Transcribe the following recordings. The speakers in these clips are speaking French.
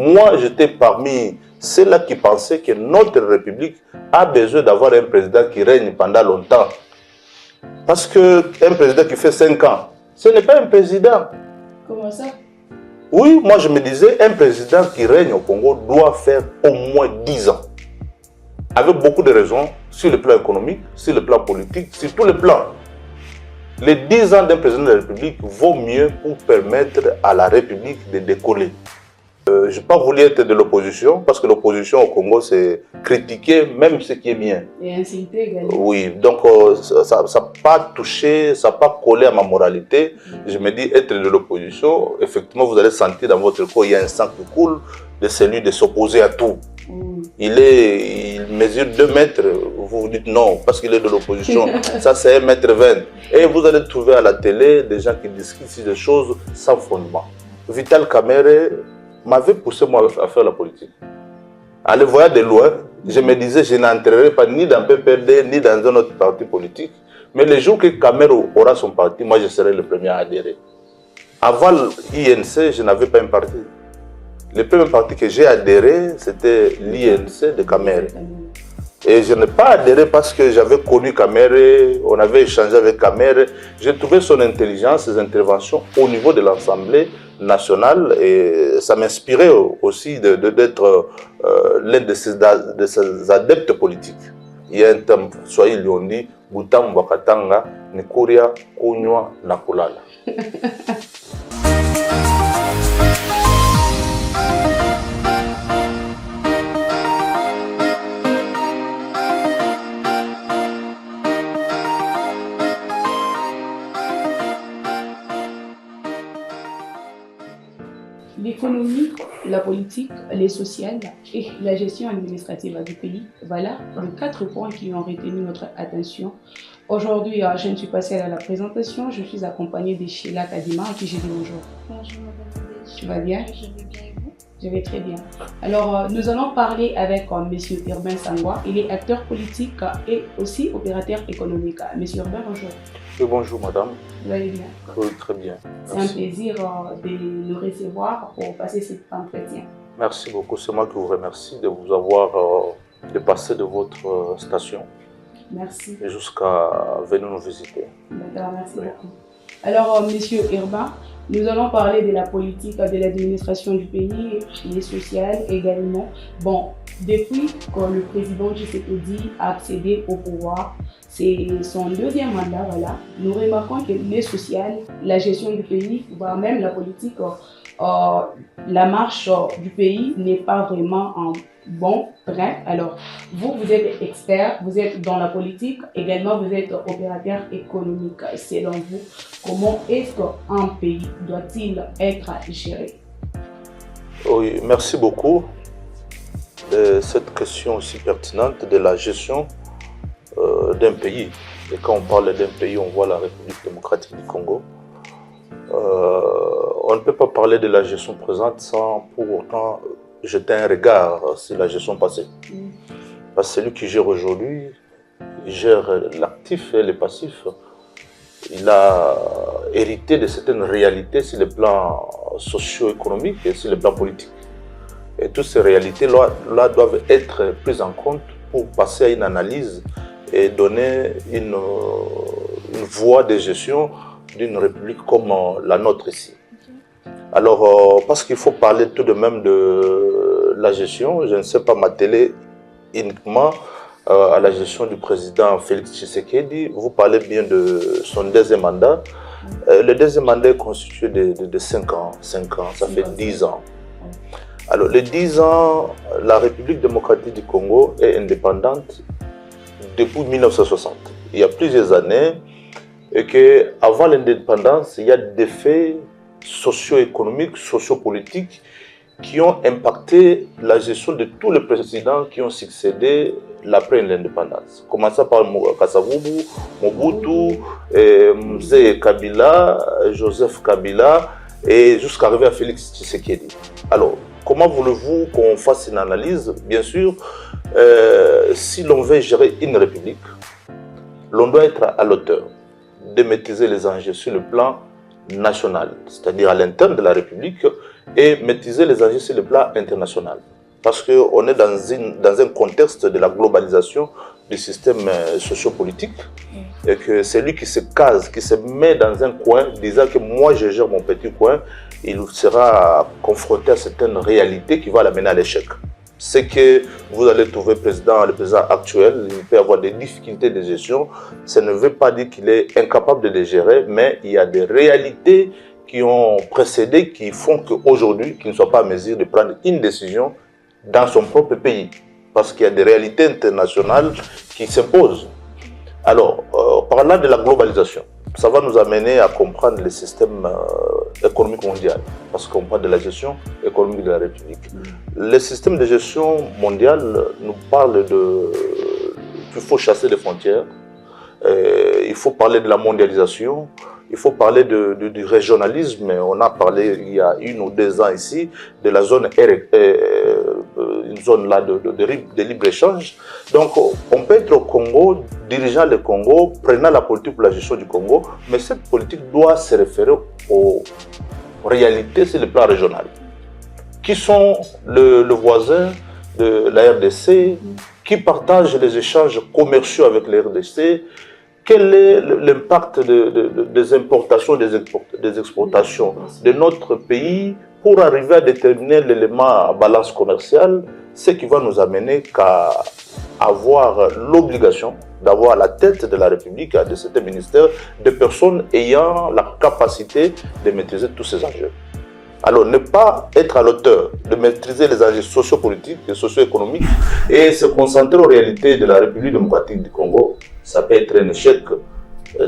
moi, j'étais parmi ceux-là qui pensaient que notre République a besoin d'avoir un président qui règne pendant longtemps. Parce qu'un président qui fait 5 ans, ce n'est pas un président. Comment ça? Oui, moi je me disais, un président qui règne au Congo doit faire au moins 10 ans. Avec beaucoup de raisons, sur le plan économique, sur le plan politique, sur tous les plans. Les 10 ans d'un président de la République vaut mieux pour permettre à la République de décoller. Je n'ai pas voulu être de l'opposition, parce que l'opposition au Congo, c'est critiquer même ce qui est bien. Et insulter également. Oui, donc ça n'a pas touché, ça n'a pas collé à ma moralité. Je me dis, être de l'opposition, effectivement, vous allez sentir dans votre corps, il y a un sang qui coule de celui de s'opposer à tout. Il mesure 2 mètres, vous vous dites non, parce qu'il est de l'opposition. Ça, c'est 1,20 m. Et vous allez trouver à la télé des gens qui discutent des choses sans fondement. Vital Kamerhe m'avait poussé moi à faire la politique. En le voyant de loin, je me disais, je n'entrerai pas ni dans PPRD, ni dans un autre parti politique. Mais le jour que Kamerhe aura son parti, moi je serai le premier à adhérer. Avant l'INC, je n'avais pas un parti. Le premier parti que j'ai adhéré, c'était l'INC de Kamerhe. Et je n'ai pas adhéré parce que j'avais connu Kamerhe, on avait échangé avec Kamerhe. J'ai trouvé son intelligence, ses interventions au niveau de l'Assemblée nationale et ça m'inspirait aussi d'être l'un de ses adeptes politiques. Il y a un terme, Swahili on dit, Butam Wakatanga, Nikuria, Kunywa, Nakulala. L'économie, la politique, les sociales et la gestion administrative du pays, voilà les 4 points qui ont retenu notre attention. Aujourd'hui, je ne suis pas seule à la présentation, je suis accompagnée de Sheila Kadima à qui j'ai dit bonjour. Bonjour madame. Tu vas bien? Je vais bien et vous? Je vais très bien. Alors, nous allons parler avec M. Urbain Sangwa. Il est acteur politique et aussi opérateur économique. M. Urbain, bonjour. Oui, bonjour madame. Vous allez bien? Oui, très bien. C'est un plaisir de nous recevoir pour passer cet entretien. Merci beaucoup. C'est moi qui vous remercie de vous avoir dépassé de votre station. Merci. Et jusqu'à venir nous visiter. D'accord, merci beaucoup. Alors, Monsieur Urbain, nous allons parler de la politique de l'administration du pays, les sociales également. Bon, depuis que le président Tshisekedi a accédé au pouvoir, c'est son 2e mandat, voilà. Nous remarquons que les sociales, la gestion du pays, voire même la politique, la marche du pays n'est pas vraiment en bon train. Alors, vous êtes expert, vous êtes dans la politique, également vous êtes opérateur économique. Selon vous, comment est-ce qu'un pays doit-il être géré? Oui, merci beaucoup de cette question aussi pertinente de la gestion d'un pays. Et quand on parle d'un pays, on voit la République démocratique du Congo. On ne peut pas parler de la gestion présente sans pour autant jeter un regard sur la gestion passée. Parce que celui qui gère aujourd'hui, il gère l'actif et le passif. Il a hérité de certaines réalités sur le plan socio-économique et sur le plan politique. Et toutes ces réalités-là doivent être prises en compte pour passer à une analyse et donner une voie de gestion d'une république comme la nôtre ici. Alors, parce qu'il faut parler tout de même de la gestion, je ne sais pas m'atteler uniquement à la gestion du président Félix Tshisekedi. Vous parlez bien de son 2e mandat. Le 2e mandat est constitué de 5 ans. 5 ans, ça fait 10 ans. Alors, les 10 ans, la République démocratique du Congo est indépendante depuis 1960. Il y a plusieurs années, et qu'avant l'indépendance, il y a des faits socio-économiques, socio-politiques qui ont impacté la gestion de tous les présidents qui ont succédé après l'indépendance. Commençant par Kasavubu, Mobutu, Mzee Kabila, Joseph Kabila, et jusqu'à arriver à Félix Tshisekedi. Alors, comment voulez-vous qu'on fasse une analyse? Bien sûr, si l'on veut gérer une république, l'on doit être à l'auteur de maîtriser les enjeux sur le plan national, c'est-à-dire à l'interne de la République, et maîtriser les enjeux sur le plan international. Parce qu'on est dans un contexte de la globalisation du système sociopolitique et que celui qui se case, qui se met dans un coin, disant que moi je gère mon petit coin, il sera confronté à certaines réalités qui vont l'amener à l'échec. C'est que vous allez trouver le président actuel, il peut avoir des difficultés de gestion, ça ne veut pas dire qu'il est incapable de les gérer, mais il y a des réalités qui ont précédé, qui font qu'aujourd'hui, qu'il ne soit pas en mesure de prendre une décision dans son propre pays, parce qu'il y a des réalités internationales qui s'imposent. Alors, parlant de la globalisation, ça va nous amener à comprendre le système économique mondial, parce qu'on parle de la gestion économique de la République. Le système de gestion mondial nous parle qu'il faut chasser les frontières, il faut parler de la mondialisation, il faut parler du régionalisme. On a parlé il y a 1 ou 2 ans ici de la zone une zone là de libre-échange. Donc on peut être au Congo, dirigeant le Congo, prenant la politique pour la gestion du Congo, mais cette politique doit se référer aux réalités sur le plan régional. Qui sont le voisin de la RDC, qui partagent les échanges commerciaux avec la RDC, quel est l'impact des importations, des exportations de notre pays pour arriver à déterminer l'élément balance commerciale, ce qui va nous amener qu'à avoir l'obligation d'avoir à la tête de la République, de cet ministère, des personnes ayant la capacité de maîtriser tous ces enjeux. Alors, ne pas être à l'auteur de maîtriser les enjeux sociopolitiques et socio-économiques et se concentrer aux réalités de la République démocratique du Congo, ça peut être un échec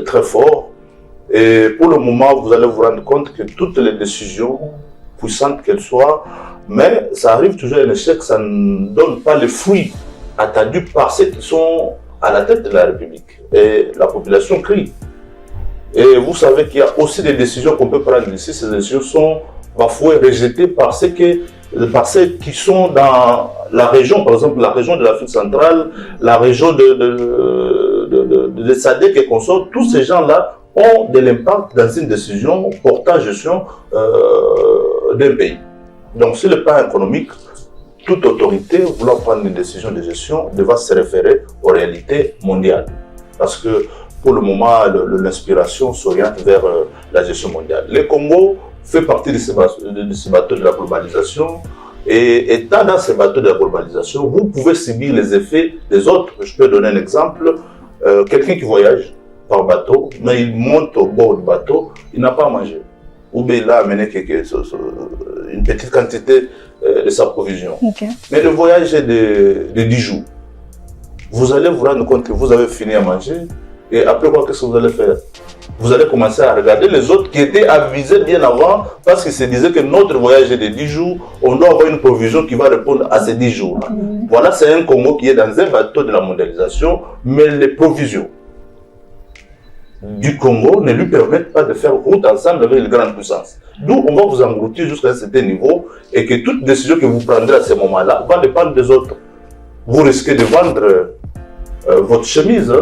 très fort. Et pour le moment, vous allez vous rendre compte que toutes les décisions, puissantes qu'elles soient, mais ça arrive toujours un échec, ça ne donne pas les fruits attendus par ceux qui sont à la tête de la République. Et la population crie. Et vous savez qu'il y a aussi des décisions qu'on peut prendre ici, ces décisions sont parfois rejetées par ceux qui sont dans la région, par exemple la région de l'Afrique centrale, la région de SADC et consorts. Tous ces gens-là ont de l'impact dans une décision portant gestion d'un pays. Donc sur le plan économique, toute autorité voulant prendre une décision de gestion devra se référer aux réalités mondiales. Parce que pour le moment, l'inspiration s'oriente vers la gestion mondiale. Le Congo fait partie de ces bateaux de la globalisation. Et étant dans ces bateaux de la globalisation, vous pouvez subir les effets des autres. Je peux donner un exemple. Quelqu'un qui voyage par bateau, mais il monte au bord du bateau, il n'a pas à manger. Ou bien il a amené une petite quantité de sa provision. Okay. Mais le voyage est de 10 jours. Vous allez vous rendre compte que vous avez fini à manger. Et après quoi, qu'est-ce que vous allez faire? Vous allez commencer à regarder les autres qui étaient avisés bien avant parce qu'ils se disaient que notre voyage est de 10 jours, on doit avoir une provision qui va répondre à ces 10 jours. Voilà, c'est un Congo qui est dans un bateau de la mondialisation, mais les provisions du Congo ne lui permettent pas de faire route ensemble avec les grandes puissances. D'où on va vous engloutir jusqu'à un certain niveau et que toute décision que vous prendrez à ce moment-là va dépendre des autres. Vous risquez de vendre votre chemise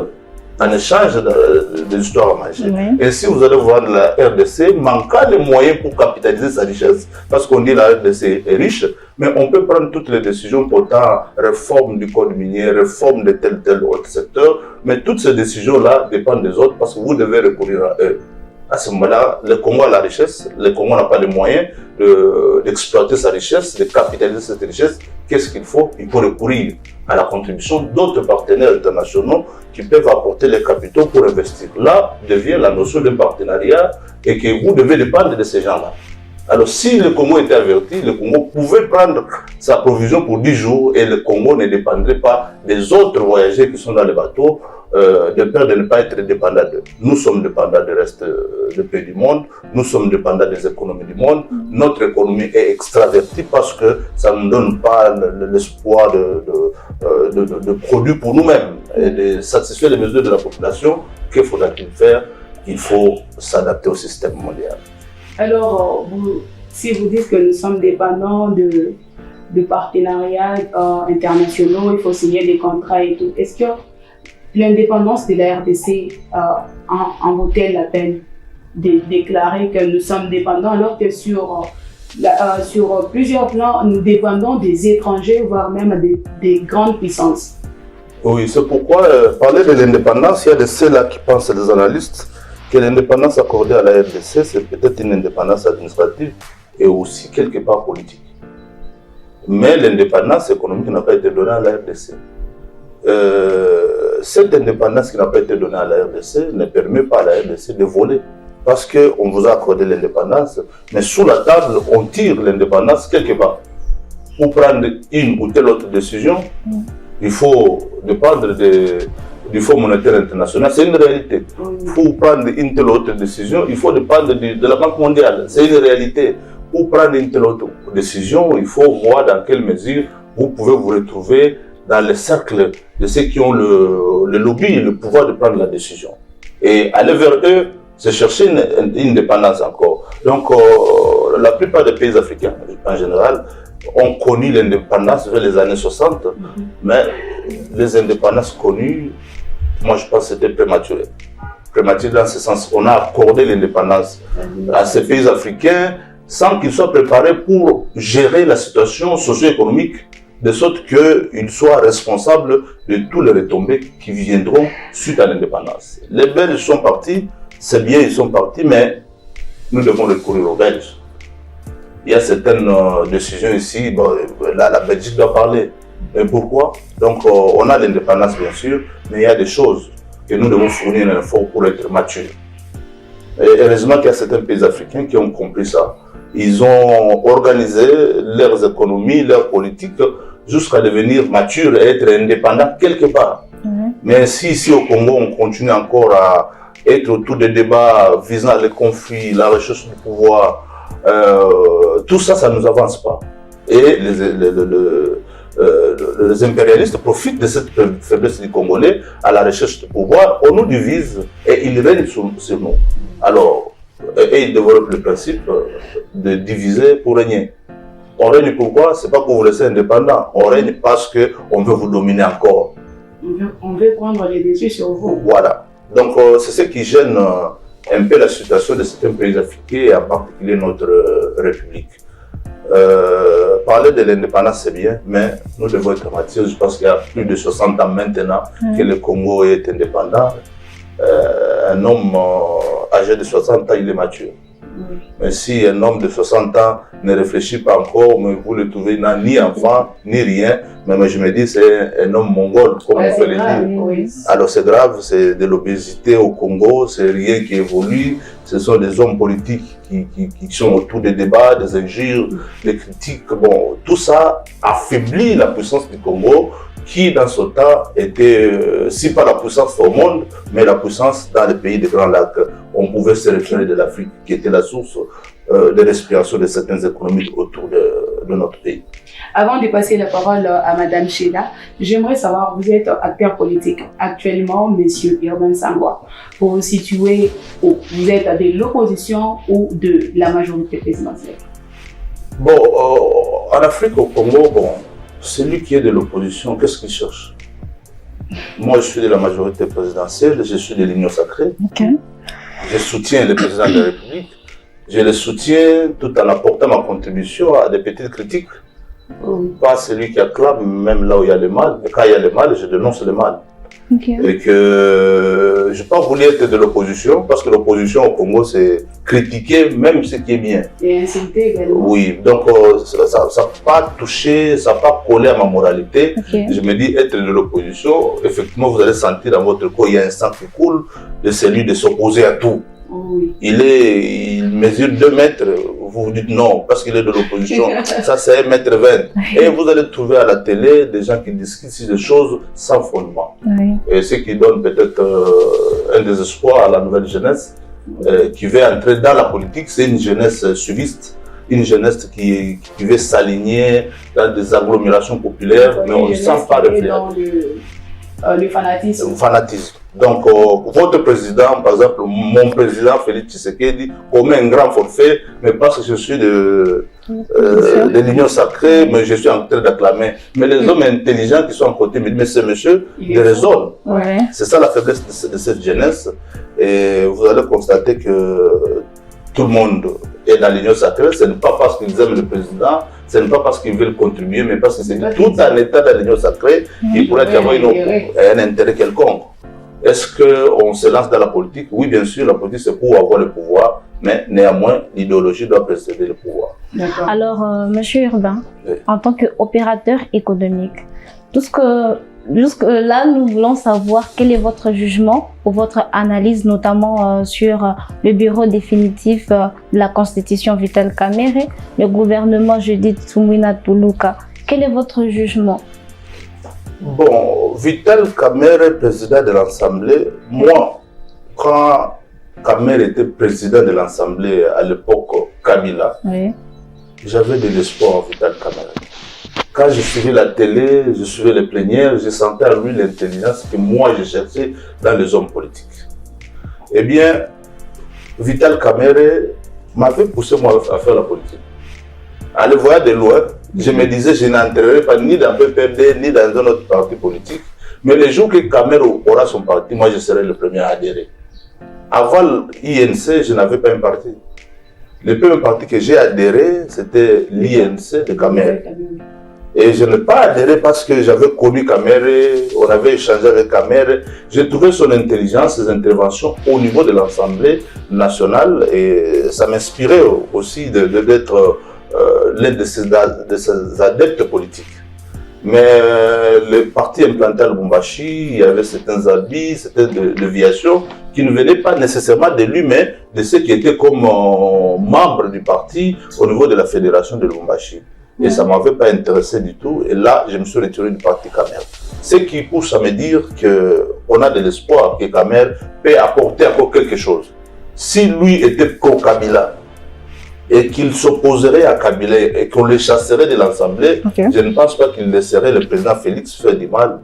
en échange de l'histoire à manger. Oui. Et si vous allez voir la RDC, manquant les moyens pour capitaliser sa richesse, parce qu'on dit la RDC est riche, mais on peut prendre toutes les décisions portant réforme du code minier, réforme de tel autre secteur, mais toutes ces décisions-là dépendent des autres parce que vous devez recourir à eux. À ce moment-là, le Congo a la richesse, le Congo n'a pas les moyens d'exploiter sa richesse, de capitaliser cette richesse. Qu'est-ce qu'il faut? Il faut recourir à la contribution d'autres partenaires internationaux qui peuvent apporter les capitaux pour investir. Là devient la notion d'un partenariat et que vous devez dépendre de ces gens-là. Alors si le Congo était averti, le Congo pouvait prendre sa provision pour 10 jours et le Congo ne dépendrait pas des autres voyageurs qui sont dans les bateaux, de peur de ne pas être dépendant d'eux. Nous sommes dépendants du reste des pays du monde, nous sommes dépendants des économies du monde. Notre économie est extravertie parce que ça ne nous donne pas l'espoir de produits pour nous-mêmes et de satisfaire les besoins de la population. Que faudra-t-il faire? Il faut s'adapter au système mondial. Alors, si vous dites que nous sommes dépendants de partenariats internationaux, il faut signer des contrats et tout, est-ce que l'indépendance de la RDC en vaut-elle la peine de déclarer que nous sommes dépendants alors que sur sur plusieurs plans, nous dépendons des étrangers, voire même des grandes puissances. Oui, c'est pourquoi parler de l'indépendance, il y a de ceux-là qui pensent, les analystes, que l'indépendance accordée à la RDC, c'est peut-être une indépendance administrative et aussi quelque part politique. Mais l'indépendance économique n'a pas été donnée à la RDC. Cette indépendance qui n'a pas été donnée à la RDC ne permet pas à la RDC de voler. Parce qu'on vous a accordé l'indépendance, mais sous la table, on tire l'indépendance quelque part. Pour prendre une ou telle autre décision, il faut dépendre du Fonds monétaire international, c'est une réalité. Pour prendre une telle autre décision, il faut dépendre de la Banque mondiale, c'est une réalité. Pour prendre une telle autre décision, il faut voir dans quelle mesure vous pouvez vous retrouver dans le cercle de ceux qui ont le lobby et le pouvoir de prendre la décision. Et aller vers eux, c'est chercher une indépendance encore. Donc, la plupart des pays africains, en général, ont connu l'indépendance vers les années 60, mais les indépendances connues, moi je pense que c'était prématuré. Prématuré dans ce sens, on a accordé l'indépendance à ces pays africains sans qu'ils soient préparés pour gérer la situation socio-économique, de sorte qu'ils soient responsables de tous les retombées qui viendront suite à l'indépendance. Les Belges sont partis, c'est bien, ils sont partis, mais nous devons recourir aux Belges. Il y a certaines décisions ici, bon, la Belgique doit parler. Mais pourquoi? Donc, on a l'indépendance, bien sûr, mais il y a des choses que nous devons fournir un effort pour être matures. Et heureusement qu'il y a certains pays africains qui ont compris ça. Ils ont organisé leurs économies, leurs politiques, jusqu'à devenir matures et être indépendants quelque part. Mais si ici au Congo, on continue encore à être autour des débats visant les conflits, la recherche du pouvoir, tout ça, ça ne nous avance pas. Et les impérialistes profitent de cette faiblesse du Congolais à la recherche du pouvoir, on nous divise et ils règnent sur nous. Alors, et ils développent le principe de diviser pour régner. On règne pourquoi? C'est pas pour vous laisser indépendant, on règne parce qu'on veut vous dominer encore. On veut prendre les dessus sur vous. Voilà. Donc, c'est ce qui gêne un peu la situation de certains pays africains, et en particulier notre République. Parler de l'indépendance, c'est bien, mais nous devons être matures. Je pense qu'il y a plus de 60 ans maintenant que le Congo est indépendant. Un homme âgé de 60 ans, il est mature. Mais si un homme de 60 ans ne réfléchit pas encore, mais vous le trouvez, n'a ni enfant, ni rien, mais je me dis c'est un homme mongol, comme on peut le dire. Oui. Alors c'est grave, c'est de l'obésité au Congo, c'est rien qui évolue, ce sont des hommes politiques qui sont autour des débats, des injures, des critiques. Bon, tout ça affaiblit la puissance du Congo, qui dans ce temps était, si pas la puissance au monde, mais la puissance dans les pays des Grands Lacs. On pouvait se référer de l'Afrique, qui était la source de respiration de certaines économies autour de notre pays. Avant de passer la parole à Madame Sheila, j'aimerais savoir, vous êtes acteur politique actuellement, Monsieur Urbain Sangwa. Pour vous situer où vous êtes de l'opposition ou de la majorité présidentielle? Bon, en Afrique, au Congo, bon, celui qui est de l'opposition, qu'est-ce qu'il cherche? Moi, je suis de la majorité présidentielle, je suis de l'Union sacrée. Je soutiens le président de la République. Je le soutiens tout en apportant ma contribution à des petites critiques. Pas celui qui acclame, même là où il y a le mal. Mais quand il y a le mal, je dénonce le mal. Et que je n'ai pas voulu être de l'opposition, parce que l'opposition au Congo, c'est critiquer même ce qui est bien. Et insulter également. Oui, donc ça n'a pas touché, ça n'a pas collé à ma moralité. Je me dis, être de l'opposition, effectivement, vous allez sentir dans votre corps, il y a un sang qui coule de celui de s'opposer à tout. Oui. Il mesure 2 mètres, vous vous dites non, parce qu'il est de l'opposition, ça c'est 1,20 m. Et vous allez trouver à la télé des gens qui discutent des choses sans fondement. Et ce qui donne peut-être un désespoir à la nouvelle jeunesse qui veut entrer dans la politique, c'est une jeunesse suviste, une jeunesse qui veut s'aligner dans des agglomérations populaires, mais on ne sent pas réfléchir. Le fanatisme. Le fanatisme. Donc, votre président, par exemple, mon président Félix Tshisekedi, commet un grand forfait, mais parce que je suis de l'Union sacrée, mais je suis en train d'acclamer. Mais les hommes intelligents qui sont à côté me disent, mais ce monsieur, il raisonne. C'est ça la faiblesse de cette jeunesse. Et vous allez constater que tout le monde est dans l'union sacrée, ce n'est pas parce qu'ils aiment le président, ce n'est pas parce qu'ils veulent contribuer, mais parce que c'est tout un État dans l'union sacrée qui pourrait y avoir un intérêt quelconque. Est-ce qu'on se lance dans la politique? Oui, bien sûr, la politique c'est pour avoir le pouvoir, mais néanmoins, l'idéologie doit précéder le pouvoir. Alors, Monsieur Urbain, oui, en tant qu'opérateur économique, jusque là, nous voulons savoir quel est votre jugement ou votre analyse, notamment sur le bureau définitif de la Constitution Vital Kamerhe, le gouvernement Judith Suminwa Tuluka. Quel est votre jugement? Bon, Vital Kamerhe, président de l'Assemblée, moi, quand Kamerhe était président de l'Assemblée à l'époque Kabila, oui, j'avais de l'espoir en Vital Kamerhe. Quand je suivais la télé, je suivais les plénières, je sentais en lui l'intelligence que moi je cherchais dans les hommes politiques. Eh bien, Vital Kamerhe m'avait poussé moi à faire la politique. À le voir de loin, je me disais je n'entrerai pas ni dans le PPD ni dans un autre parti politique. Mais le jour que Kamerhe aura son parti, moi je serai le premier à adhérer. Avant l'INC, je n'avais pas un parti. Le premier parti que j'ai adhéré, c'était l'INC de Kamerhe. Et je n'ai pas adhéré parce que j'avais connu Kamerhe, on avait échangé avec Kamerhe. J'ai trouvé son intelligence, ses interventions au niveau de l'Assemblée nationale et ça m'inspirait aussi d'être l'un de ses adeptes politiques. Mais le parti implanté à Lubumbashi, il y avait certains habits, certaines déviations qui ne venaient pas nécessairement de lui, mais de ceux qui étaient comme membres du parti au niveau de la fédération de Lubumbashi. Et ça ne m'avait pas intéressé du tout. Et là, je me suis retiré du parti Kamerhe. Ce qui pousse à me dire qu'on a de l'espoir que Kamerhe peut apporter encore quelque chose. Si lui était pro-Kabila et qu'il s'opposerait à Kabila et qu'on le chasserait de l'Assemblée, je ne pense pas qu'il laisserait le président Félix faire du mal.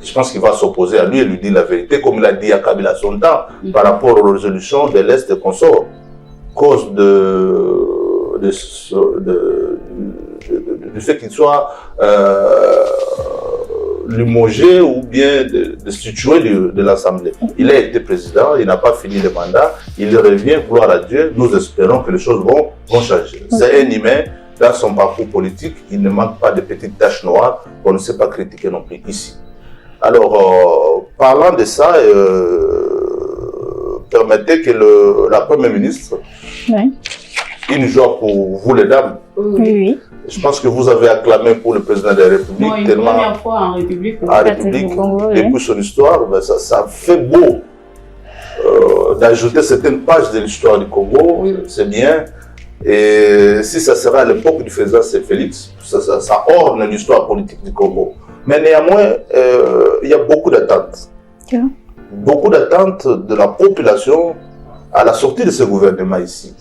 Je pense qu'il va s'opposer à lui et lui dire la vérité, comme il a dit à Kabila son temps, par rapport aux résolutions de l'Est et consorts. Cause du fait qu'il soit limogé ou bien destitué de l'Assemblée. Il a été président, il n'a pas fini le mandat, il revient, gloire à Dieu, nous espérons que les choses vont changer. C'est un humain, dans son parcours politique, il ne manque pas de petites taches noires qu'on ne sait pas critiquer non plus ici. Alors, parlant de ça, permettez que la Première ministre, une joie pour vous les dames. Oui. Je pense que vous avez acclamé pour le président de la République. Non, une première fois en République. Depuis son histoire, ben ça fait beau d'ajouter certaines pages de l'histoire du Congo. Oui. C'est bien. Et si ça sera à l'époque du président Félix, ça orne l'histoire politique du Congo. Mais néanmoins, il y a beaucoup d'attentes. Beaucoup d'attentes de la population à la sortie de ce gouvernement ici.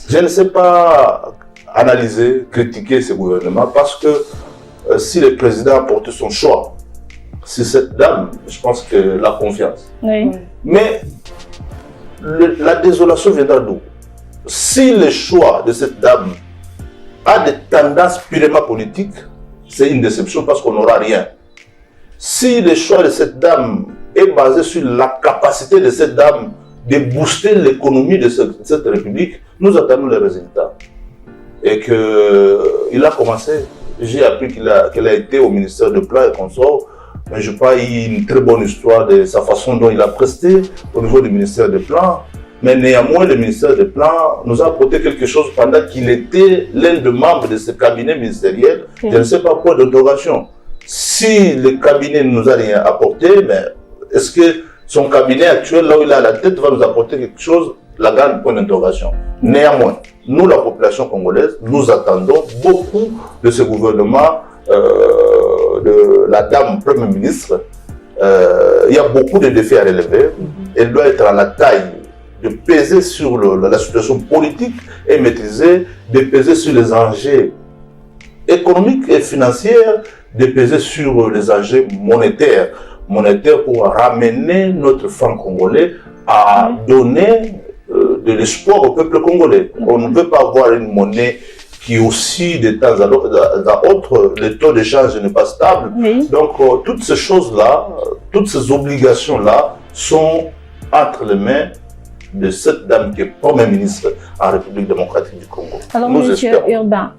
Je ne sais pas analyser, critiquer ce gouvernement parce que si le président a porté son choix sur cette dame, je pense que la confiance. Oui. Mais la désolation viendra d'où? Si le choix de cette dame a des tendances purement politiques, c'est une déception parce qu'on n'aura rien. Si le choix de cette dame est basé sur la capacité de cette dame de booster l'économie de cette République, nous attendons les résultats. Et qu'il a commencé, j'ai appris qu'il a été au ministère de Plan et Consorts, mais je n'ai pas eu une très bonne histoire de sa façon dont il a presté au niveau du ministère de Plan. Mais néanmoins, le ministère des Plans nous a apporté quelque chose pendant qu'il était l'un des membres de ce cabinet ministériel. Je ne sais pas quoi d'interrogation. Si le cabinet ne nous a rien apporté, mais est-ce que son cabinet actuel, là où il a la tête, va nous apporter quelque chose? La grande point d'interrogation. Néanmoins, nous, la population congolaise, nous attendons beaucoup de ce gouvernement, de la dame Premier ministre. Il y a beaucoup de défis à relever. Elle doit être à la taille de peser sur la situation politique et maîtriser, de peser sur les enjeux économiques et financiers, de peser sur les enjeux monétaires pour ramener notre franc congolais à donner de l'espoir au peuple congolais. On ne peut pas avoir une monnaie qui aussi de temps à autre, le taux de change n'est pas stable. Oui. Donc toutes ces choses-là, toutes ces obligations-là sont entre les mains de cette dame qui est Premier ministre en République démocratique du Congo. Alors, Monsieur Urbain,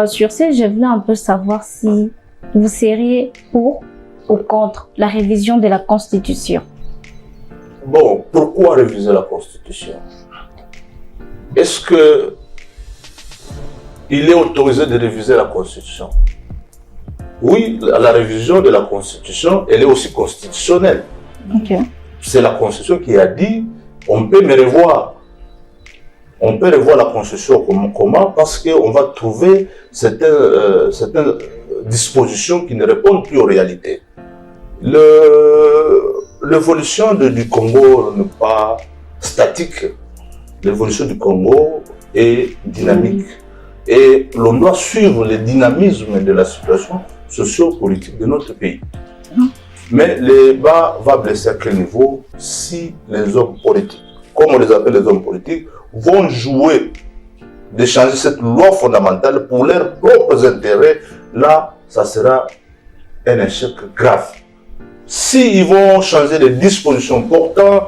sur ce, je voulais un peu savoir si vous seriez pour ou contre la révision de la Constitution. Bon, pourquoi réviser la Constitution? Est-ce que il est autorisé de réviser la Constitution? Oui, la révision de la Constitution, elle est aussi constitutionnelle. Okay. C'est la Constitution qui a dit, on peut me revoir. On peut revoir la Constitution comment? Parce qu'on va trouver certaines dispositions qui ne répondent plus aux réalités. L'évolution du Congo n'est pas statique. L'évolution du Congo est dynamique. Et l'on doit suivre le dynamisme de la situation socio-politique de notre pays. Mais le bas va blesser à quel niveau? Si les hommes politiques, comme on les appelle les hommes politiques, vont jouer de changer cette loi fondamentale pour leurs propres intérêts, là, ça sera un échec grave. S'ils vont changer les dispositions portant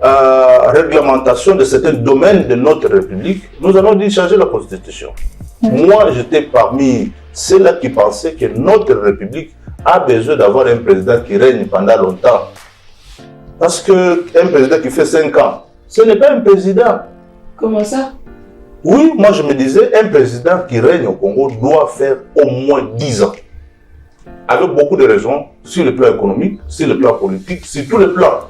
réglementation de certains domaines de notre République, nous allons dire changer la Constitution. Moi, j'étais parmi ceux-là qui pensaient que notre République a besoin d'avoir un président qui règne pendant longtemps. Parce qu'un président qui fait 5 ans, ce n'est pas un président. Comment ça? Oui, moi je me disais, un président qui règne au Congo doit faire au moins 10 ans. Avec beaucoup de raisons, sur le plan économique, sur le plan politique, sur tous les plans.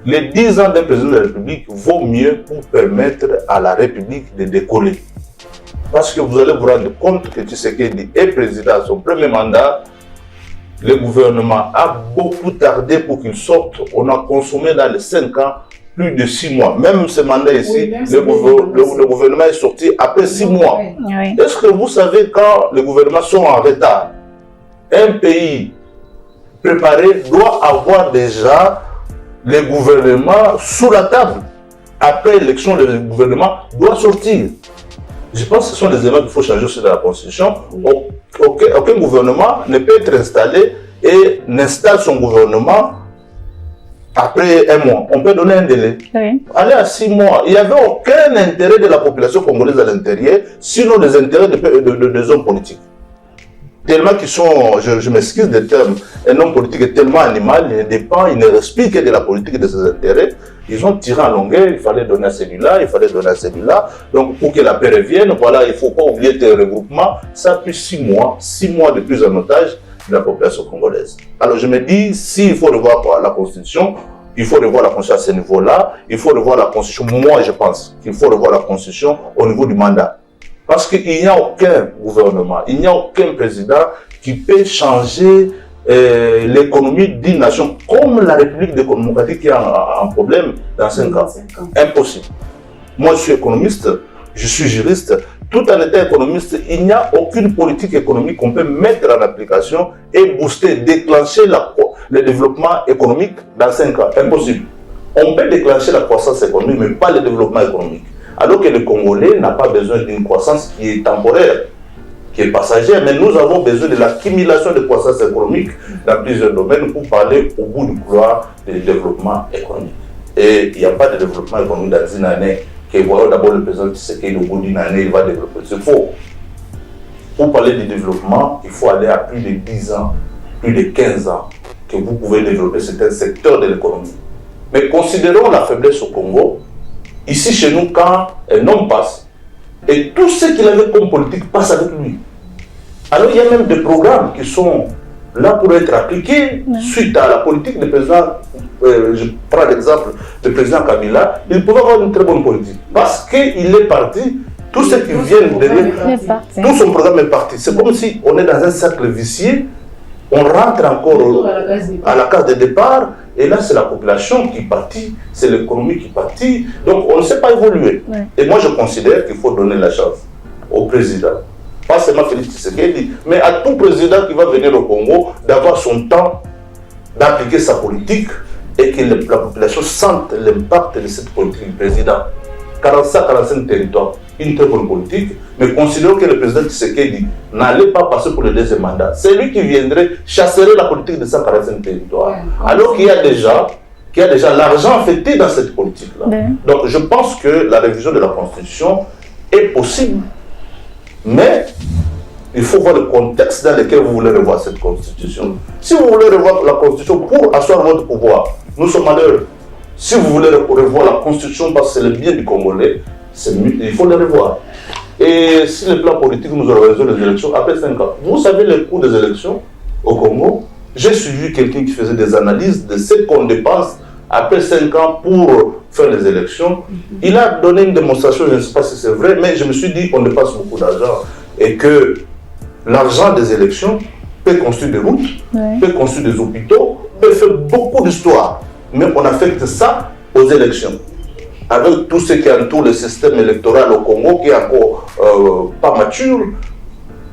Les 10 ans d'un président de la République vaut mieux pour permettre à la République de décoller. Parce que vous allez vous rendre compte que Tshisekedi est président à son premier mandat. Le gouvernement a beaucoup tardé pour qu'il sorte. On a consommé dans les 5 ans plus de 6 mois. Même ce mandat ici, oui, le gouvernement est sorti après 6 mois. Oui. Est-ce que vous savez quand les gouvernements sont en retard, un pays préparé doit avoir déjà le gouvernement sous la table. Après l'élection, le gouvernement doit sortir. Je pense que ce sont des éléments qu'il faut changer sur la Constitution. Aucun gouvernement ne peut être installé et n'installe son gouvernement après 1 mois. On peut donner un délai. Oui. Aller à 6 mois. Il n'y avait aucun intérêt de la population congolaise à l'intérieur, sinon des intérêts des hommes politiques. Tellement qu'ils sont, je m'excuse des termes, un homme politique est tellement animal, il ne dépend, il ne respire que de la politique et de ses intérêts. Ils ont tiré en longueur, il fallait donner à celui-là, il fallait donner à celui-là. Donc pour que la paix revienne, voilà, il ne faut pas oublier tes regroupements. Ça a pris 6 mois de prise en otage de la population congolaise. Alors je me dis, s'il faut revoir la Constitution, il faut revoir la Constitution à ce niveau-là, il faut revoir la Constitution, moi je pense qu'il faut revoir la Constitution au niveau du mandat. Parce qu'il n'y a aucun gouvernement, il n'y a aucun président qui peut changer l'économie d'une nation comme la République démocratique qui a un problème dans 5 ans. Impossible. Moi, je suis économiste, je suis juriste. Tout en étant économiste, il n'y a aucune politique économique qu'on peut mettre en application et booster, déclencher le développement économique dans 5 ans. Impossible. On peut déclencher la croissance économique, mais pas le développement économique. Alors que le Congolais n'a pas besoin d'une croissance qui est temporaire, qui est passagère, mais nous avons besoin de l'accumulation de croissance économique dans plusieurs domaines pour parler au bout du couloir du développement économique. Et il n'y a pas de développement économique dans une année, que voyons d'abord le président Tshisekedi, au bout d'une année, il va développer. C'est faux. Pour parler du développement, il faut aller à plus de 10 ans, plus de 15 ans, que vous pouvez développer certains secteurs de l'économie. Mais considérons la faiblesse au Congo. Ici, chez nous, quand un homme passe, et tout ce qu'il avait comme politique passe avec lui. Alors, il y a même des programmes qui sont là pour être appliqués suite à la politique du président. Je prends l'exemple du président Kabila. Il pouvait avoir une très bonne politique. Parce qu'il est parti, tout ce qui vient derrière, tout son programme est parti. C'est comme si on est dans un cercle vicieux. On rentre encore à la case de départ, et là c'est la population qui est partie, c'est l'économie qui est partie, donc on ne sait pas évoluer. Ouais. Et moi je considère qu'il faut donner la chance au président, pas seulement Félix Tshisekedi, mais à tout président qui va venir au Congo d'avoir son temps d'appliquer sa politique et que la population sente l'impact de cette politique du président. 45 territoires, une très bonne politique, mais considérons que le président Tshisekedi n'allait pas passer pour le 2e mandat. C'est lui qui viendrait chasser la politique de 145 territoires. Alors qu'il y a déjà qu'il y a déjà l'argent affecté dans cette politique-là. Donc je pense que la révision de la Constitution est possible, mais il faut voir le contexte dans lequel vous voulez revoir cette Constitution. Si vous voulez revoir la Constitution pour asseoir votre pouvoir, nous sommes malheureux. Si vous voulez revoir la Constitution parce que c'est le bien du Congolais, il faut le revoir. Et si le plan politique nous organisons les élections après 5 ans, vous savez le coût des élections au Congo? J'ai suivi quelqu'un qui faisait des analyses de ce qu'on dépense après 5 ans pour faire les élections. Il a donné une démonstration, je ne sais pas si c'est vrai, mais je me suis dit qu'on dépense beaucoup d'argent et que l'argent des élections peut construire des routes, peut construire des hôpitaux, peut faire beaucoup d'histoire. Mais on affecte ça aux élections. Avec tout ce qui entoure le système électoral au Congo, qui est encore pas mature,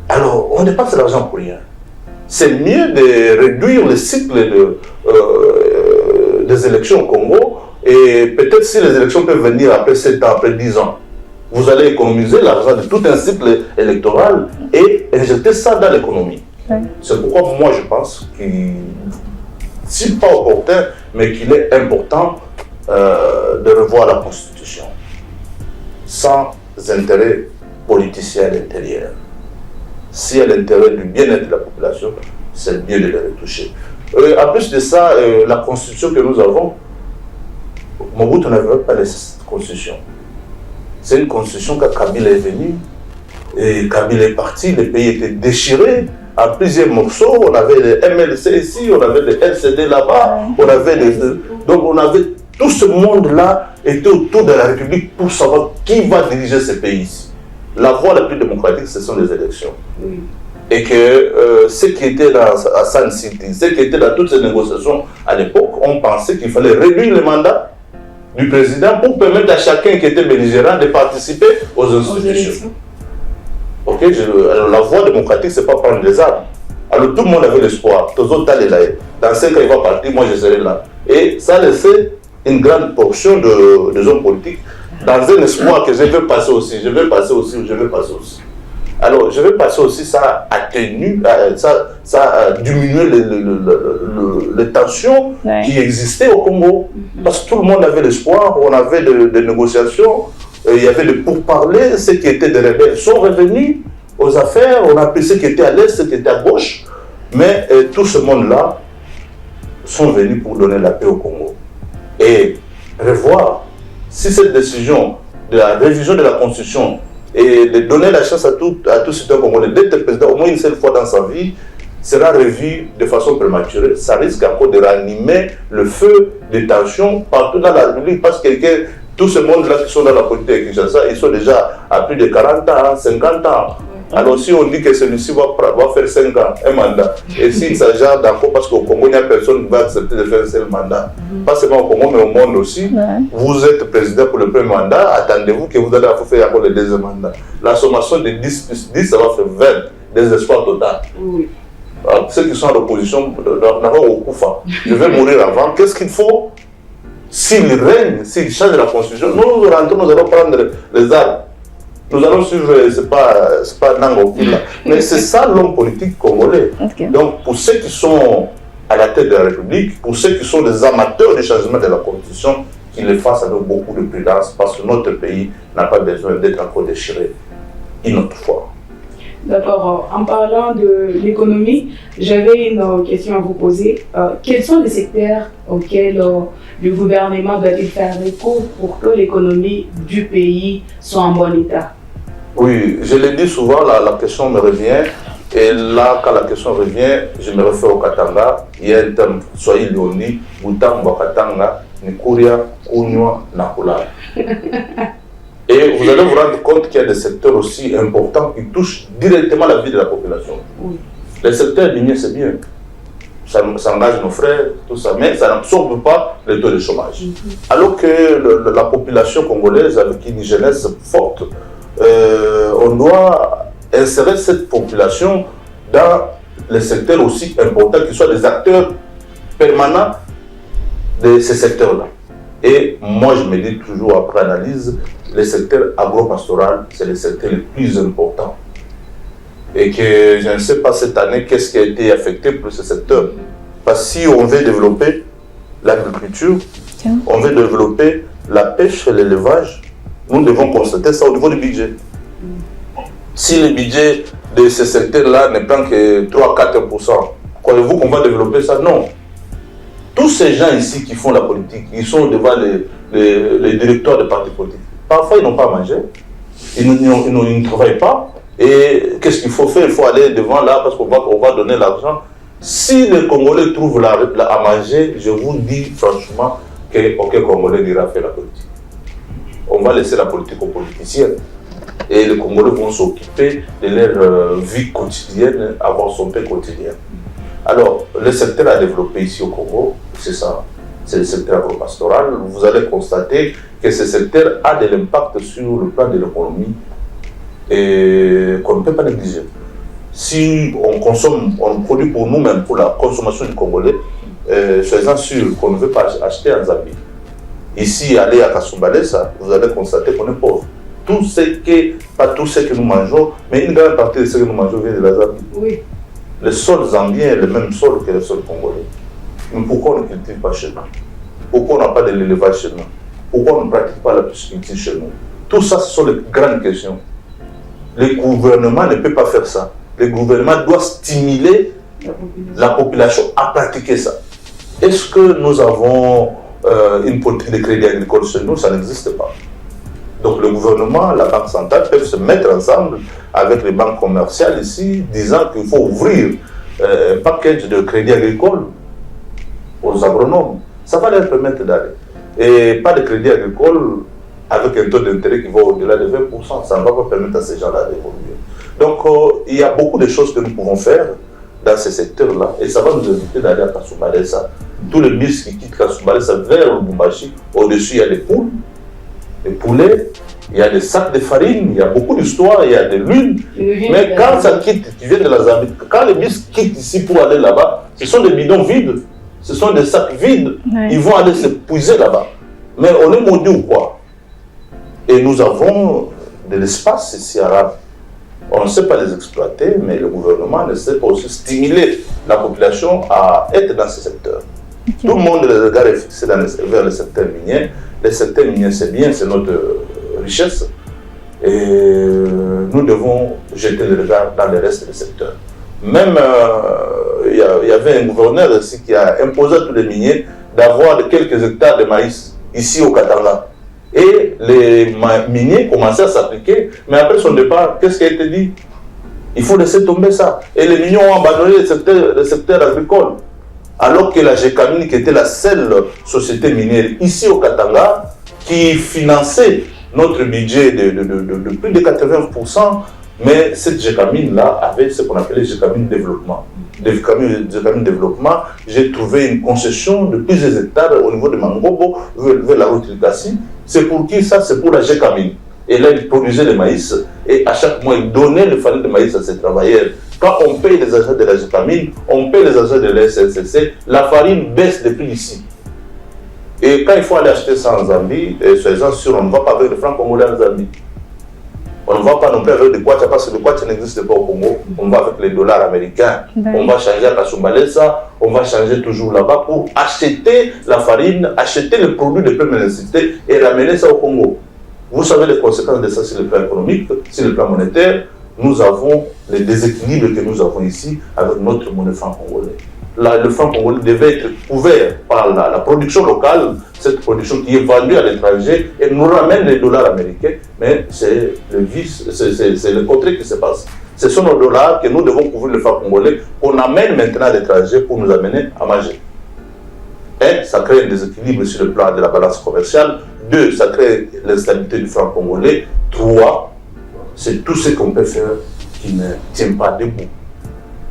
alors on dépense l'argent pour rien. C'est mieux de réduire le cycle des élections au Congo, et peut-être si les élections peuvent venir après 7 ans, après 10 ans, vous allez économiser l'argent de tout un cycle électoral et injecter ça dans l'économie. C'est pourquoi moi je pense qu'il, si pas opportun, mais qu'il est important de revoir la Constitution sans intérêt politicien à l'intérieur. Si il y a l'intérêt du bien-être de la population, c'est bien de les retoucher. En plus de ça, la Constitution que nous avons, Mobutu n'avait pas de Constitution. C'est une Constitution quand Kabila est venu, et Kabila est parti, le pays était déchiré en plusieurs morceaux. On avait les MLC ici, on avait les LCD là-bas, on avait les... Donc on avait tout ce monde-là était autour de la République pour savoir qui va diriger ce pays ici. La voie la plus démocratique, ce sont les élections. Et que ceux qui étaient à San City, ceux qui étaient dans toutes ces négociations à l'époque, on pensait qu'il fallait réduire le mandat du président pour permettre à chacun qui était belligérant de participer aux institutions. Ok, alors la voie démocratique, c'est pas prendre des armes. Alors tout le monde avait l'espoir. Tous autres allaient là. Dans 5 ans, il va partir, moi je serai là. Et ça laissait une grande portion des hommes politiques dans un espoir que je vais passer aussi, je vais passer aussi, je vais passer aussi. Alors, je vais passer aussi, ça atténue, ça a diminué les tensions qui existaient au Congo. Parce que tout le monde avait l'espoir, on avait des négociations, il y avait des pourparlers, ceux qui étaient des rebelles sont revenus aux affaires, on a pris ceux qui étaient à l'est, ceux qui étaient à gauche, mais tout ce monde-là sont venus pour donner la paix au Congo. Et revoir si cette décision de la révision de la Constitution et de donner la chance à tout citoyen congolais d'être président au moins une seule fois dans sa vie sera revue de façon prématurée, ça risque encore de ranimer le feu des tensions partout dans la République, parce que tout ce monde-là qui sont dans la politique de Kinshasa, ils sont déjà à plus de 40 ans, 50 ans. Alors si on dit que celui-ci va faire 5 ans, un mandat, et s'il s'agit d'accord, parce qu'au Congo, il n'y a personne qui va accepter de faire un seul mandat, pas seulement au Congo, mais au monde aussi, vous êtes président pour le premier mandat, attendez-vous que vous allez faire encore le deuxième mandat. La sommation de 10 plus 10, ça va faire 20, désespoir total. Alors, ceux qui sont en opposition, je vais mourir avant, qu'est-ce qu'il faut? S'il règne, s'il change la Constitution, nous rentrons, nous allons prendre les armes. Nous allons suivre, c'est pas Nango là. Mais c'est ça l'homme politique congolais. Donc pour ceux qui sont à la tête de la République, pour ceux qui sont des amateurs du changement de la Constitution, qu'ils le fassent avec beaucoup de prudence, parce que notre pays n'a pas besoin d'être encore déchiré une autre fois. D'accord. En parlant de l'économie, j'avais une question à vous poser. Quels sont les secteurs auxquels le gouvernement doit-il faire recours pour que l'économie du pays soit en bon état? Oui, je l'ai dit souvent, la question me revient. Et là, quand la question revient, je me réfère au Katanga. Il y a un terme, soyez Léonie, Boutamba Katanga, Nikuria, Kunywa, Nakula. Et vous allez vous rendre compte qu'il y a des secteurs aussi importants qui touchent directement la vie de la population. Les secteurs miniers, c'est bien. Ça engage nos frères, tout ça, mais ça n'absorbe pas le taux de chômage. Alors que la population congolaise, avec une jeunesse forte, on doit insérer cette population dans les secteurs aussi importants, qui soient des acteurs permanents de ces secteurs-là. Et moi, je me dis toujours, après analyse, le secteur agro-pastoral, c'est le secteur le plus important. Et que je ne sais pas cette année qu'est-ce qui a été affecté pour ce secteur. Parce que si on veut développer, l'agriculture, on veut développer la pêche et l'élevage. Nous devons constater ça au niveau du budget. Si le budget de ces secteurs-là ne prend que 3-4%, croyez-vous qu'on va développer ça? Non. Tous ces gens ici qui font la politique, ils sont devant les directeurs de partis politiques. Parfois, ils n'ont pas mangé, ils ne travaillent pas. Et qu'est-ce qu'il faut faire? Il faut aller devant là parce qu'on va donner l'argent. Si les Congolais trouvent à manger, je vous dis franchement qu'aucun Congolais n'ira faire la politique. On va laisser la politique aux politiciens. Et les Congolais vont s'occuper de leur vie quotidienne, avoir son pain quotidien. Alors, le secteur à développer ici au Congo, c'est ça. C'est le secteur agropastoral. Vous allez constater que ce secteur a de l'impact sur le plan de l'économie et qu'on ne peut pas négliger. Si on consomme, on produit pour nous-mêmes, pour la consommation du Congolais, soyez-en sûrs qu'on ne veut pas acheter en Zambie. Ici, aller à Kasumbalesa, vous allez constater qu'on est pauvre. Pas tout ce que nous mangeons, mais une grande partie de ce que nous mangeons vient de la Zambie. Oui. Le sol zambien est le même sol que le sol congolais. Mais pourquoi on ne cultive pas chez nous? Pourquoi on n'a pas de l'élevage chez nous? Pourquoi on ne pratique pas la pisciculture chez nous? Tout ça, ce sont les grandes questions. Le gouvernement ne peut pas faire ça. Le gouvernement doit stimuler la population à pratiquer ça. Est-ce que nous avons une politique de crédit agricole chez nous? Ça n'existe pas. Donc le gouvernement, la Banque centrale peuvent se mettre ensemble avec les banques commerciales ici, disant qu'il faut ouvrir un package de crédit agricole aux agronomes. Ça va leur permettre d'aller. Et pas de crédit agricole avec un taux d'intérêt qui va au-delà de 20%. Ça ne va pas permettre à ces gens-là d'évoluer. Donc il y a beaucoup de choses que nous pouvons faire dans ces secteurs-là. Et ça va nous éviter d'aller à Kasumbalesa. Tous les bus qui quittent Kasumbalesa vers Lubumbashi, au-dessus il y a des poules. Des poulets, il y a des sacs de farine, il y a beaucoup d'histoires, il y a des lunes. Mais quand ça quitte, qui vient de la Zambie, quand les bus quittent ici pour aller là-bas, ce sont des bidons vides, ce sont des sacs vides, ils vont aller se puiser là-bas. Mais on est maudit ou quoi? Et nous avons de l'espace ici arabe. On ne sait pas les exploiter, mais le gouvernement ne sait pas aussi stimuler la population à être dans ce secteur. Tout le monde, le regard est fixé vers le secteur minier. Le secteur minier, c'est bien, c'est notre richesse. Et nous devons jeter le regard dans le reste des secteurs. Même, il y avait un gouverneur ici qui a imposé à tous les miniers d'avoir quelques hectares de maïs ici au Katanga. Et les miniers commençaient à s'appliquer. Mais après son départ, qu'est-ce qui a été dit? Il faut laisser tomber ça. Et les miniers ont abandonné le secteur agricole. Alors que la GECAMIN, qui était la seule société minière ici au Katanga, qui finançait notre budget de plus de 80%, mais cette GECAMIN-là avait ce qu'on appelait GECAMIN développement. GECAMIN développement, j'ai trouvé une concession de plusieurs hectares au niveau de Mangobo, vers la route Likasi. C'est pour qui ça? C'est pour la GECAMIN. Et là, il produisait le maïs, et à chaque mois, il donnait le farine de maïs à ses travailleurs. Quand on paye les agents de la GECAMIN, on paye les agents de la SNCC, la farine baisse de prix ici. Et quand il faut aller acheter ça en Zambie, soyez-en sûrs, on ne va pas avec le franc congolais en Zambie. On ne va pas non plus avec le kwacha, parce que le kwacha n'existe pas au Congo. On va avec les dollars américains. On va changer à Kasumbalesa, on va changer toujours là-bas pour acheter la farine, acheter les produits de première nécessité et ramener ça au Congo. Vous savez les conséquences de ça sur le plan économique, sur le plan monétaire. Nous avons les déséquilibres que nous avons ici avec notre monnaie franc congolais. Le franc congolais devait être couvert par la production locale, cette production qui est vendue à l'étranger et nous ramène les dollars américains, mais c'est le contraire qui se passe. Ce sont nos dollars que nous devons couvrir le franc congolais, qu'on amène maintenant à l'étranger pour nous amener à manger. Un, ça crée un déséquilibre sur le plan de la balance commerciale. Deux, ça crée l'instabilité du franc congolais. Trois, c'est tout ce qu'on peut faire qui ne tient pas debout.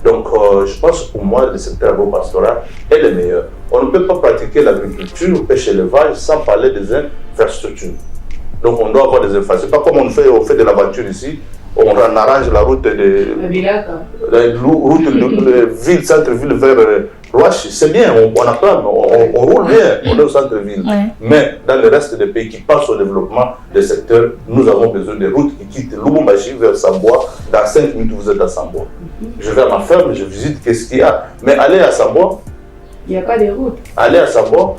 Donc, je pense que pour moi, le secteur agropastoral est le meilleur. On ne peut pas pratiquer l'agriculture, pêche et l'élevage sans parler des infrastructures. Donc, on doit avoir des infrastructures. C'est pas comme on fait de l'aventure ici. On arrange la route de ville, centre-ville vers Rouache. C'est bien, on apprend, on roule bien, on est au centre-ville. Ouais. Mais dans le reste des pays qui passent au développement des secteurs, nous avons besoin de routes qui quittent Lubumbashi vers Samboa. Dans 5 minutes, vous êtes à Samboa. Je vais à ma ferme, je visite qu'est-ce qu'il y a. Mais aller à Samboa, Il n'y a pas de routes. Allez à savoir,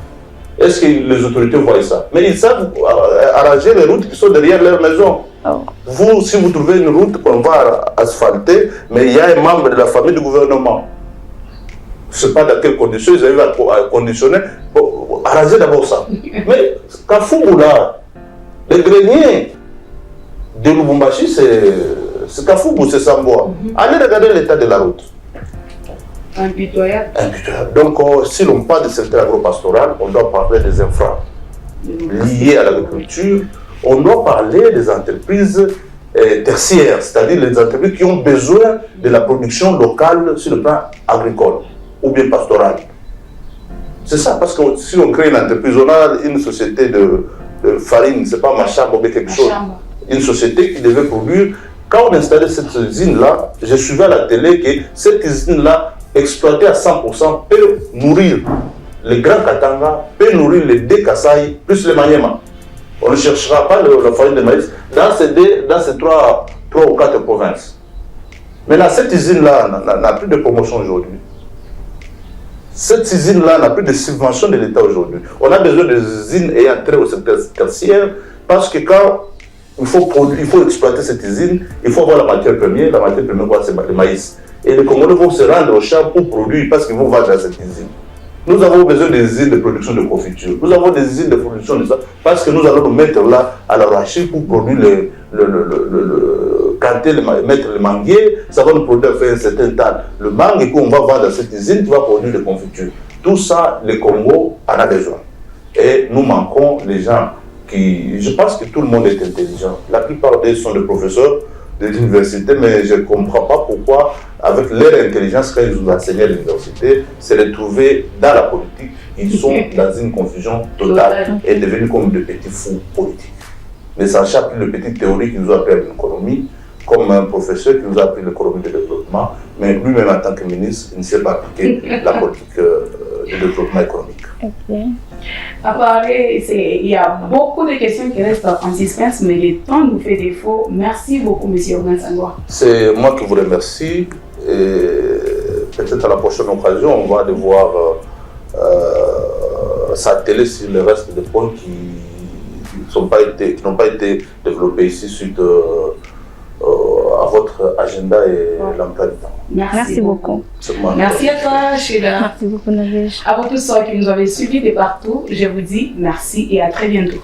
est-ce que les autorités voient ça? Mais ils savent arranger les routes qui sont derrière leur maison. Oh. Vous, si vous trouvez une route qu'on va asphalter, mais il y a un membre de la famille du gouvernement, je ne sais pas dans quelles conditions ils arrivent à conditionner, bon, arranger d'abord ça. Mais Kafougou là, les greniers de Lubumbashi, c'est Kafougou, c'est Samboa. Allez regarder l'état de la route. Impitoyable. Donc, si l'on parle du secteur agro-pastoral, on doit parler des infras liés à l'agriculture, on doit parler des entreprises tertiaires, c'est-à-dire les entreprises qui ont besoin de la production locale sur le plan agricole ou bien pastoral. C'est ça, parce que si on crée une entreprise, on a une société de farine, c'est pas Machamba ou quelque chose, une société qui devait produire. Quand on installait cette usine-là, je suivais à la télé que cette usine-là, exploitée à 100%, peut nourrir les grands Katanga, peut nourrir les deux Kasaï, plus les Maniema. On ne cherchera pas la farine de maïs dans ces trois ou quatre provinces. Maintenant, cette usine-là n'a plus de promotion aujourd'hui. Cette usine-là n'a plus de subvention de l'État aujourd'hui. On a besoin des usines ayant trait au secteur tertiaire parce que quand il faut exploiter cette usine, il faut avoir la matière première. La matière première, c'est le maïs. Et les Congolais vont se rendre au champ pour produire parce qu'ils vont vendre dans cette usine. Nous avons besoin des usines de production de confiture. Nous avons des usines de production de ça parce que nous allons nous mettre là à l'arracher pour produire mettre le manguier. Ça va nous produire faire un certain temps le mangue et puis on va vendre dans cette usine qui va produire des confitures. Tout ça, le Congo en a besoin. Et nous manquons les gens qui... Je pense que tout le monde est intelligent. La plupart d'eux sont des professeurs de l'université, mais je ne comprends pas pourquoi, avec leur intelligence, quand ils nous enseignaient à l'université, se retrouver dans la politique, ils sont dans une confusion totale et devenus comme de petits fous politiques. Ne sachant plus le petit théorie qui nous a appris à l'économie, comme un professeur qui nous a appris l'économie de développement, mais lui-même en tant que ministre, il ne sait pas appliquer la politique de développement économique. Okay. À parler, il y a beaucoup de questions qui restent en suspense, mais le temps nous fait défaut. Merci beaucoup, M. Urbain Sangwa. C'est moi qui vous remercie. Et peut-être à la prochaine occasion, on va devoir s'atteler sur le reste des points qui n'ont pas été développés ici suite à votre agenda et l'emploi du temps. Merci beaucoup. Merci à toi, Sheila. Merci beaucoup, Nadège. À vous tous ceux qui nous avez suivis de partout, je vous dis merci et à très bientôt.